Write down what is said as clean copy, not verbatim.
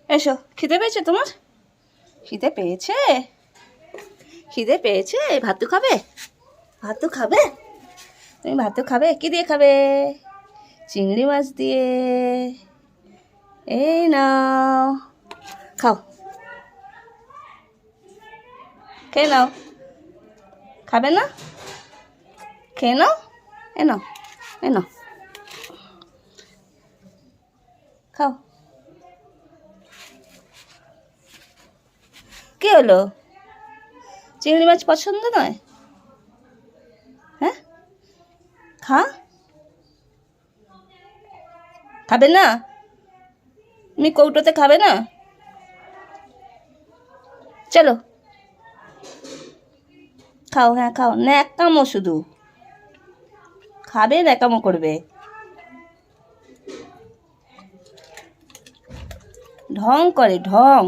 এসো, খিদে পেয়েছে তোমার? খিদে পেয়েছে? খিদে পেয়েছে? ভাতু খাবে? ভাতু খাবে? তুমি ভাতু খাবে? কি দিয়ে খাবে? চিংড়ি মাছ দিয়ে। এই নাও, খাও, খেয়ে নাও। খাবে না? খেয়ে নাও, এ নাও, এ নাও, খাও। কি হলো? চিংড়ি মাছ পছন্দ নয়? হ্যাঁ, খা। খাবে না? তুমি কৌটোতে খাবে না? চলো খাও, হ্যাঁ খাও। ন্যাকামো শুধু খাবে, ন্যাকামো করবে, ঢং করে ঢং।